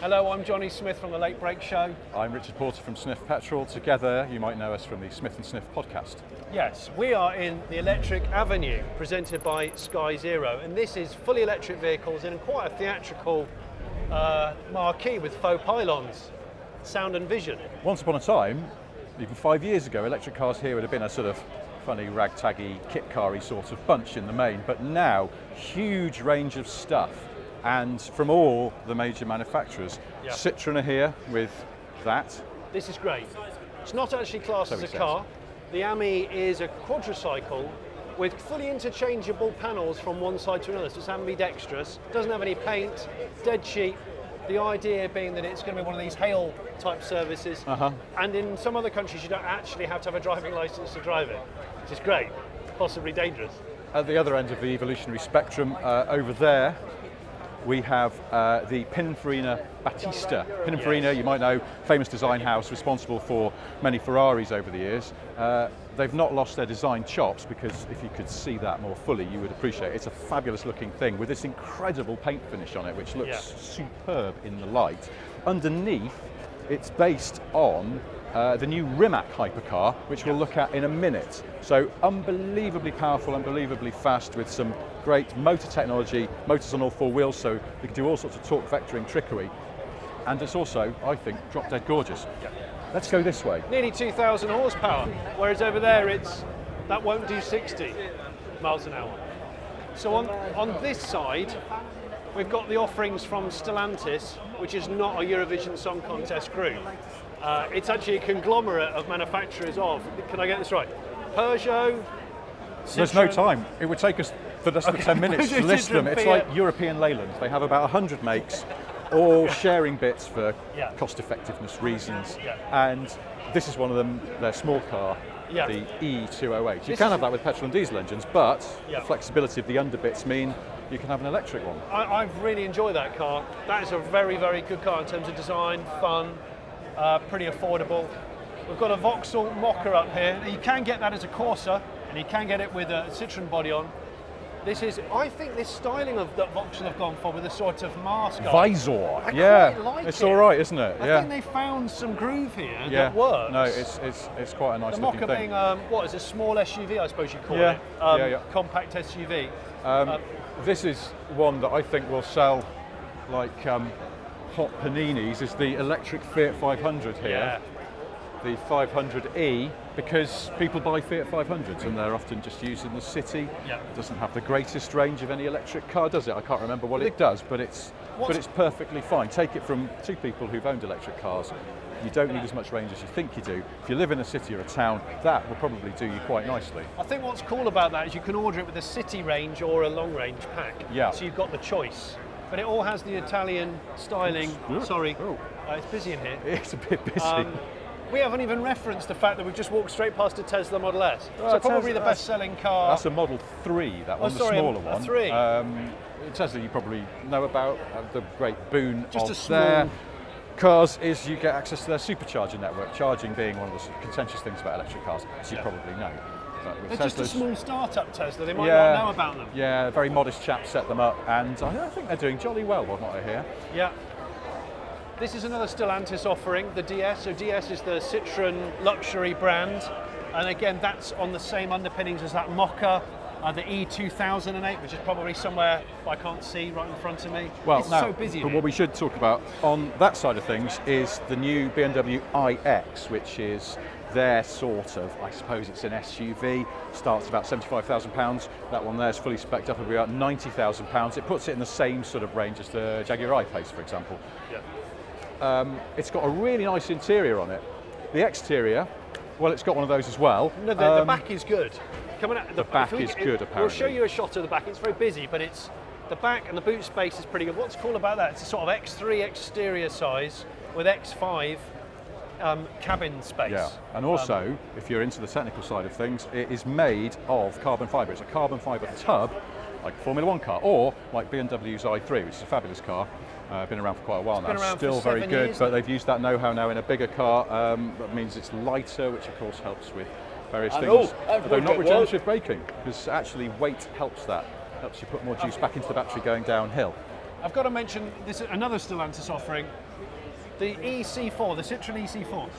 Hello, I'm Jonny Smith from the Late Break Show. I'm Richard Porter from Sniff Petrol. Together, you might know us from the Smith and Sniff podcast. Yes, we are in the Electric Avenue, presented by Sky Zero, and this is fully electric vehicles in quite a theatrical Mach-E with faux pylons, sound and vision. Once upon a time, even 5 years ago, electric cars here would have been a sort of funny, ragtaggy, kit car-y sort of bunch in the main, but now, huge range of stuff. And from all the major manufacturers. Yeah. Citroën are here with that. This is great. It's not actually classed as a car. The AMI is a quadricycle with fully interchangeable panels from one side to another, so it's ambidextrous. Doesn't have any paint, dead cheap. The idea being that it's going to be one of these hail type services. And in some other countries you don't actually have to have a driving license to drive it, which is great, possibly dangerous. At the other end of the evolutionary spectrum, over there, we have the Pininfarina Battista. Pininfarina, you might know, famous design house responsible for many Ferraris over the years. They've not lost their design chops, because if you could see that more fully, you would appreciate it. It's a fabulous looking thing with this incredible paint finish on it, which looks superb in the light. Underneath, it's based on the new Rimac hypercar, which we'll look at in a minute. So unbelievably powerful, unbelievably fast, with some great motor technology, motors on all four wheels, so you can do all sorts of torque vectoring trickery. And it's also, I think, drop dead gorgeous. Let's go this way. Nearly 2,000 horsepower, whereas over there that won't do 60 miles an hour. So on this side, we've got the offerings from Stellantis, which is not a Eurovision Song Contest group. It's actually a conglomerate of manufacturers of, can I get this right? Peugeot, Citroën. There's no time. It would take us for 10 minutes to list them. It's like European Leyland. They have about 100 makes, all sharing bits for cost effectiveness reasons. And this is one of them, their small car, the E208. You can have that with petrol and diesel engines, but the flexibility of the underbits mean you can have an electric one. I really enjoy that car. That is a very, very good car in terms of design, fun, pretty affordable. We've got a Vauxhall Mach-E up here. You can get that as a Corsa, and you can get it with a Citroën body on. I think this styling of that Vauxhall have gone for with a sort of mask on. Visor, I quite like it's it. all right, isn't it? I think they found some groove here that works. No, it's quite a nice looking thing. The Mach-E being, what is a small SUV, I suppose you call it? Compact SUV. This is one that I think will sell like hot paninis, is the electric Fiat 500 here. The 500e, because people buy Fiat 500s and they're often just used in the city. It doesn't have the greatest range of any electric car, does it? I can't remember what it does, but it's perfectly fine. Take it from two people who've owned electric cars. You don't need as much range as you think you do. If you live in a city or a town, that will probably do you quite nicely. I think what's cool about that is you can order it with a city range or a long range pack. So you've got the choice. But it all has the Italian styling. Sorry, it's busy in here. It's a bit busy. We haven't even referenced the fact that we've just walked straight past a Tesla Model S. So probably the best-selling car. That's a Model 3, that one, the smaller one. A 3. Tesla you probably know about. The great boon just of their cars is you get access to their supercharger network, charging being one of the contentious things about electric cars, as you probably know. They're just a small start-up Tesla, they might not know about them. Yeah, very modest chaps set them up, and I think they're doing jolly well, what I hear. This is another Stellantis offering, the DS. So DS is the Citroën luxury brand, and again that's on the same underpinnings as that Mach-E, the E2008, which is probably somewhere I can't see right in front of me. Well, it's now, so busy. But what we should talk about on that side of things is the new BMW iX, which is their sort of, I suppose it's an SUV, starts about £75,000. That one there is fully spec'd up at about £90,000. It puts it in the same sort of range as the Jaguar I-Pace, for example. It's got a really nice interior on it. The exterior, well, it's got one of those as well. No, the back is good. The back is good, apparently. We'll show you a shot of the back. It's very busy, but the back and the boot space is pretty good. What's cool about that? It's a sort of X3 exterior size with X5 cabin space. And also, if you're into the technical side of things, it is made of carbon fibre. It's a carbon fibre tub, like a Formula One car, or like BMW's i3, which is a fabulous car. Been around for quite a while now, still very good, but they've used that know-how now in a bigger car. That means it's lighter, which of course helps with various things, although not regenerative braking, because actually weight helps that. Helps you put more juice back into the battery going downhill. I've got to mention this another Stellantis offering, the EC4, the Citroen EC4.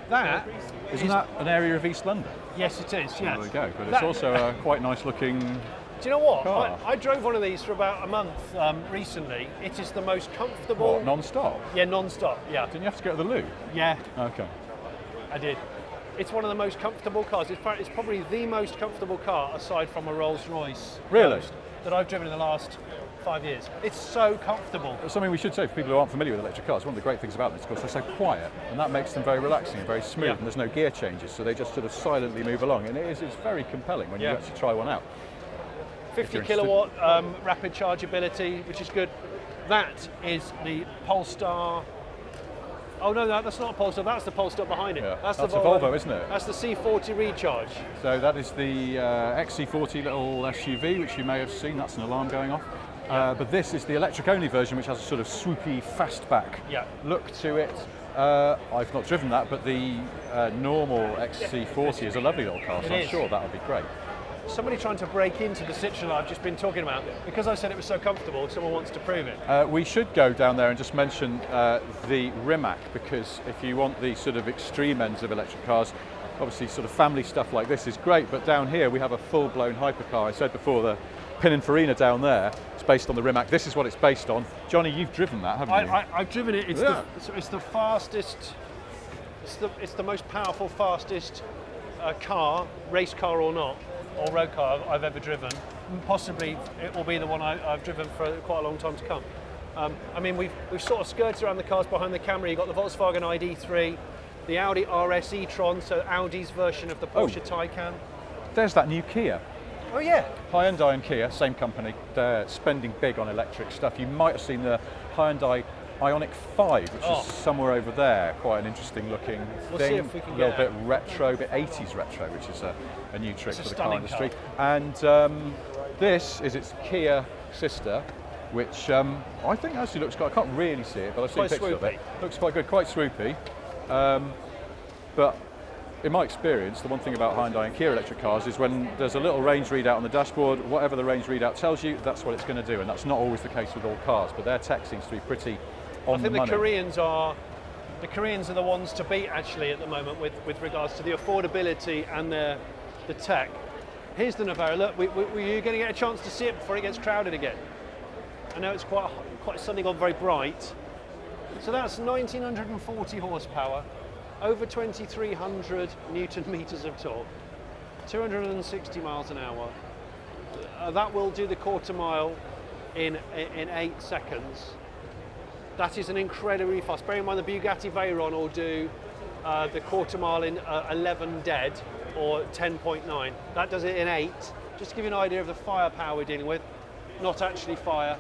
That Isn't that an area of East London? Yes, it is. Yes. There we go. But it's also a quite nice looking. Do you know what? Car. I drove one of these for about a month recently. It is the most comfortable. What, non-stop? Yeah, non-stop. Yeah. Didn't you have to go to the loo? Yeah, Okay. I did. It's one of the most comfortable cars. It's probably the most comfortable car aside from a Rolls-Royce. Really? Ghost that I've driven in the last 5 years. It's so comfortable. Something we should say for people who aren't familiar with electric cars, one of the great things about them is, of course, they're so quiet, and that makes them very relaxing and very smooth, Yeah. and there's no gear changes, so they just sort of silently move along, and it's very compelling when you Yeah. actually try one out. 50 you're interested. kilowatt rapid charge ability, which is good. That is the Polestar. Oh no, that's not a Polestar. That's the Polestar behind it. Yeah. That's a the Volvo, isn't it? That's the C40 Recharge. So that is the XC40 little SUV, which you may have seen. That's an alarm going off. But this is the electric-only version, which has a sort of swoopy fastback Yeah. look to it. I've not driven that, but the normal XC40 is a lovely little car, so I'm is. sure that'll be great. Somebody trying to break into the Citroen I've just been talking about. Because I said it was so comfortable, someone wants to prove it. We should go down there and just mention the Rimac, because if you want the sort of extreme ends of electric cars, obviously sort of family stuff like this is great, but down here we have a full-blown hypercar. I said before, the Pininfarina down there, it's based on the Rimac. This is what it's based on. Johnny, you've driven that, haven't you? I've driven it. It's, Yeah. it's the fastest. It's the most powerful, fastest car, race car or not, or road car I've ever driven. Possibly it will be the one I've driven for quite a long time to come. I mean, we've sort of skirted around the cars behind the camera. You've got the Volkswagen ID3, the Audi RS e-tron, so Audi's version of the Porsche Taycan. There's that new Kia. Oh yeah, Hyundai and Kia, same company, they're spending big on electric stuff. You might have seen the Hyundai Ioniq 5, which is somewhere over there, quite an interesting looking We'll thing. see if we can a little get bit retro, a bit 80s retro, which is a new trick It's a for the car stunning industry. car. And this is its Kia sister, which I think actually looks quite, I can't really see it, but I've seen Quite pictures of it. swoopy. Looks quite good, quite swoopy. But in my experience, the one thing about Hyundai and Kia electric cars is when there's a little range readout on the dashboard, whatever the range readout tells you, that's what it's going to do, and that's not always the case with all cars, but their tech seems to be pretty on I think the money. the Koreans are the ones to beat actually at the moment with regards to the affordability and the tech. Here's the Navara. Look, were you going to get a chance to see it before it gets crowded again? I know it's quite suddenly gone very bright. So that's 1940 horsepower, over 2,300 newton meters of torque, 260 miles an hour. That will do the quarter mile in 8 seconds. That is an incredibly fast. Bear in mind the Bugatti Veyron will do the quarter mile in 11 dead or 10.9. That does it in 8. Just to give you an idea of the firepower we're dealing with. Not actually fire,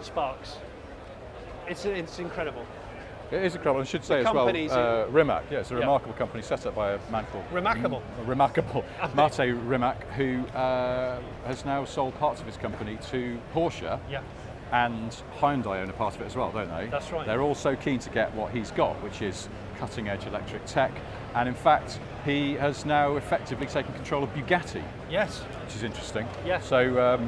sparks. It's incredible. It is incredible. I should say as well, Rimac, yeah, it's a remarkable company set up by a man called Remarkable Mate Rimac, who has now sold parts of his company to Porsche. Yeah. And Hyundai own a part of it as well, don't they? That's right. They're all so keen to get what he's got, which is cutting-edge electric tech. And in fact, he has now effectively taken control of Bugatti. Yes. Which is interesting. Yeah. So,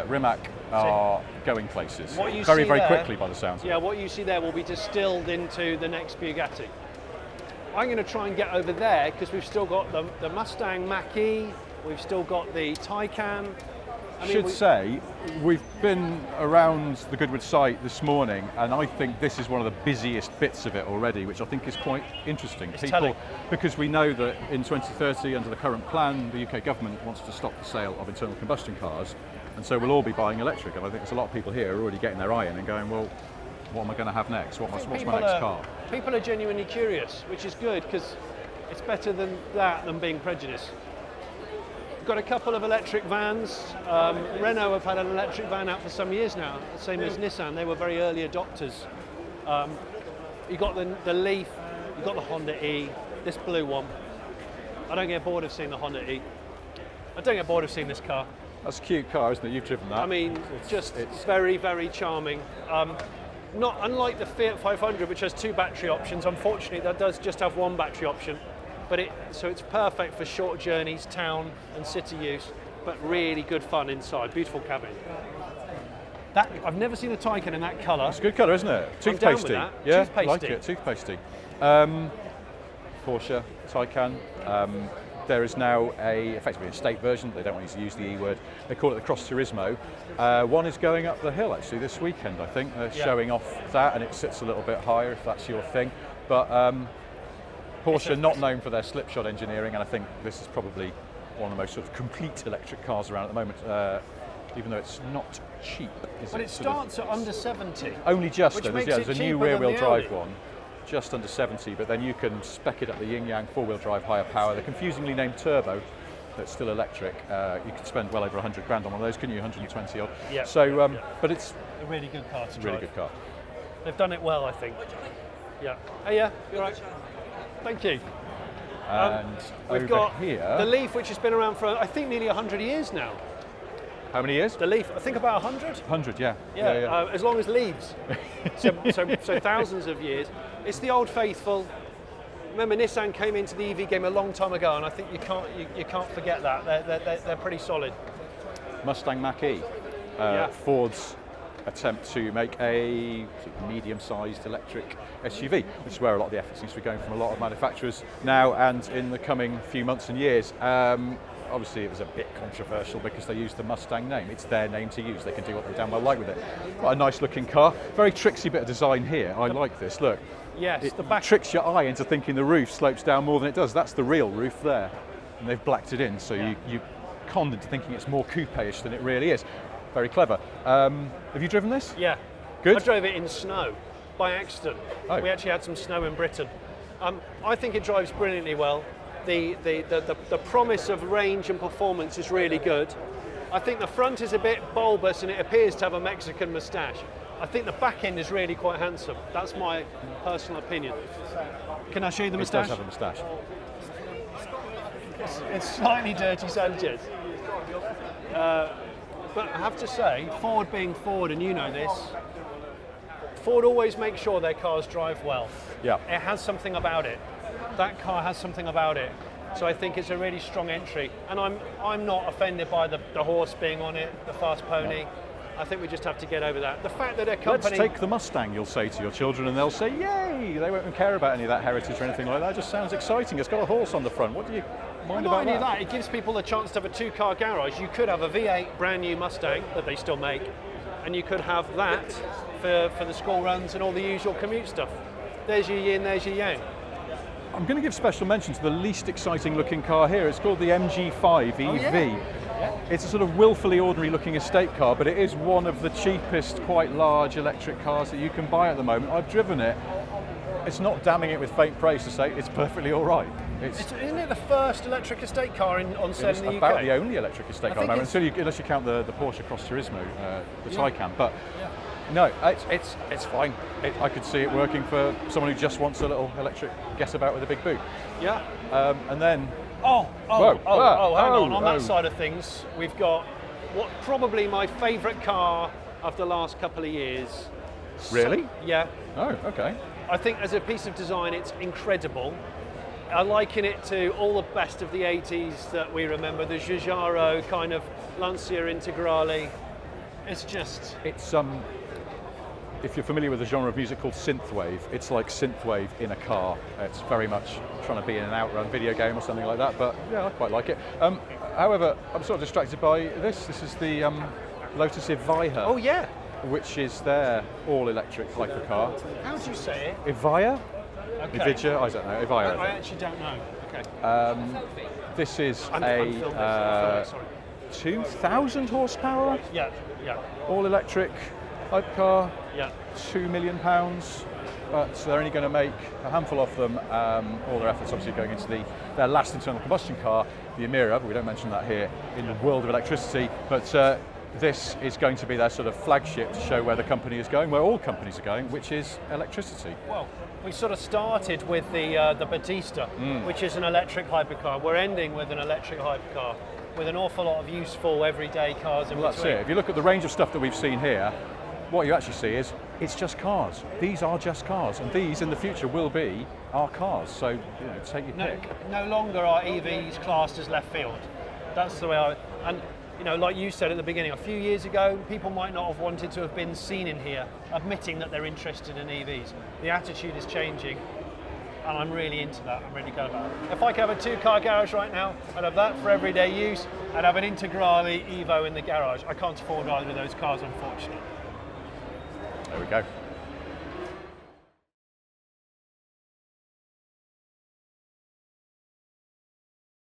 Rimac are going places What you very, see very there, quickly by the sounds of it. Yeah, what you see there will be distilled into the next Bugatti. I'm going to try and get over there because we've still got the Mustang Mach-E, we've still got the Taycan. I should say, we've been around the Goodwood site this morning, and I think this is one of the busiest bits of it already, which I think is quite interesting. Because we know that in 2030, under the current plan, the UK government wants to stop the sale of internal combustion cars, and so we'll all be buying electric. And I think there's a lot of people here who are already getting their eye in and going, well, what am I going to have next? What's my next car? People are genuinely curious, which is good because it's better than being prejudiced. Got a couple of electric vans. Renault have had an electric van out for some years now, same as Nissan. They were very early adopters. You got the Leaf, you got the Honda E, this blue one. I don't get bored of seeing the Honda E. I don't get bored of seeing this car. That's a cute car, isn't it? You've driven that. I mean, it's very, very charming. Not unlike the Fiat 500, which has 2 battery options. Unfortunately, that does just have 1 battery option. But so it's perfect for short journeys, town and city use, but really good fun inside. Beautiful cabin. That I've never seen a Taycan in that colour. It's a good colour, isn't it? I'm down with Toothpastey. that. Yeah, Toothpastey. like it. Toothpastey. Porsche Taycan. There is now effectively a state version. They don't want you to use the E word. They call it the Cross Turismo. One is going up the hill actually this weekend, I think. They're showing off that, and it sits a little bit higher if that's your thing. But Porsche are not known for their slipshod engineering, and I think this is probably one of the most sort of complete electric cars around at the moment. Even though it's not cheap. But it starts at under 70. Only just. Which Though. makes There's it a new cheaper than rear-wheel the drive Audi. one, just under 70. But then you can spec it at the yin-yang four-wheel drive, higher power. The confusingly named turbo, that's still electric. You could spend well over 100 grand on one of those, couldn't you? 120 odd. Yeah. So, but it's A really good car to a drive. really good car. They've done it well, I think. Yeah. Oh yeah, you're right. Thank you. And We've over got here, the Leaf, which has been around for I think nearly 100 years now. how many years? The Leaf, I think about 100. 100, yeah. As long as leaves. so thousands of years. It's the old faithful. Remember, Nissan came into the EV game a long time ago, and I think you can't forget that. They're pretty solid. Mustang Mach-E, Ford's attempt to make a medium-sized electric SUV, which is where a lot of the effort seems to be going from a lot of manufacturers now and in the coming few months and years. Obviously it was a bit controversial because they used the Mustang name. It's their name to use. They can do what they damn well like with it. Quite a nice looking car. Very tricksy bit of design here. I like this. Look. Yes, It the back. tricks your eye into thinking the roof slopes down more than it does. That's the real roof there. And they've blacked it in, so you conned into thinking it's more coupe-ish than it really is. Very clever. Have you driven this? Yeah. Good? I drove it in snow by accident. Oh. We actually had some snow in Britain. I think it drives brilliantly well. The promise of range and performance is really good. I think the front is a bit bulbous and it appears to have a Mexican moustache. I think the back end is really quite handsome. That's my personal opinion. Can I show you the It does moustache? have a moustache. It's slightly dirty Sanchez. But I have to say, Ford being Ford, and you know this, Ford always makes sure their cars drive well. Yeah. It has something about it. That car has something about it. So I think it's a really strong entry. And I'm not offended by the horse being on it, the fast pony. I think we just have to get over that. The fact that a company... Let's take the Mustang, you'll say to your children, and they'll say, yay! They won't care about any of that heritage or anything like that. It just sounds exciting. It's got a horse on the front. What do you mind Not about only that? that, it gives people a chance to have a two-car garage. You could have a V8 brand new Mustang that they still make, and you could have that for the school runs and all the usual commute stuff. There's your yin, there's your yang. I'm going to give special mention to the least exciting looking car here. It's called the MG5 EV. Oh, yeah. It's a sort of willfully ordinary looking estate car, but it is one of the cheapest, quite large electric cars that you can buy at the moment. I've driven it. It's not damning it with faint praise to say it's perfectly all right. Isn't it the first electric estate car on sale It's in the about UK? the only electric estate car at the moment, unless you count the Porsche Cross Turismo, the Taycan. But no, it's fine. I could see it working for someone who just wants a little electric guess about with a big boot. Yeah. And then hang on. On oh. that side of things, we've got what probably my favourite car of the last couple of years. Really? Yeah. Oh, okay. I think as a piece of design, it's incredible. I liken it to all the best of the 80s that we remember, the Giugiaro kind of Lancia Integrale. It's if you're familiar with the genre of music called synthwave, it's like synthwave in a car. It's very much trying to be in an outrun video game or something like that, but yeah, I quite like it. However, I'm sort of distracted by this. This is the Lotus Evija. Oh yeah. Which is their all-electric hypercar. How do you say it? Evija? Okay. Evija? I don't know. Evija. I actually don't know. Okay. This is I'm filming this. Sorry. 2,000 horsepower, Yeah. all-electric hypercar, Yeah. £2 million, but they're only going to make a handful of them. All their efforts obviously going into their last internal combustion car, the Emira, but we don't mention that here in the world of electricity. But this is going to be their sort of flagship to show where the company is going, where all companies are going, which is electricity. Well, we sort of started with the Battista, which is an electric hypercar. We're ending with an electric hypercar with an awful lot of useful everyday cars in Well, that's between. it. If you look at the range of stuff that we've seen here, what you actually see is it's just cars. These are just cars, and these in the future will be our cars. So, take your pick. No longer are EVs classed as left field. That's the way and you know, like you said at the beginning, a few years ago, people might not have wanted to have been seen in here admitting that they're interested in EVs. The attitude is changing, and I'm really into that. I'm really glad about it. If I could have a 2-car garage right now, I'd have that for everyday use. I'd have an Integrale Evo in the garage. I can't afford either of those cars, unfortunately. There we go.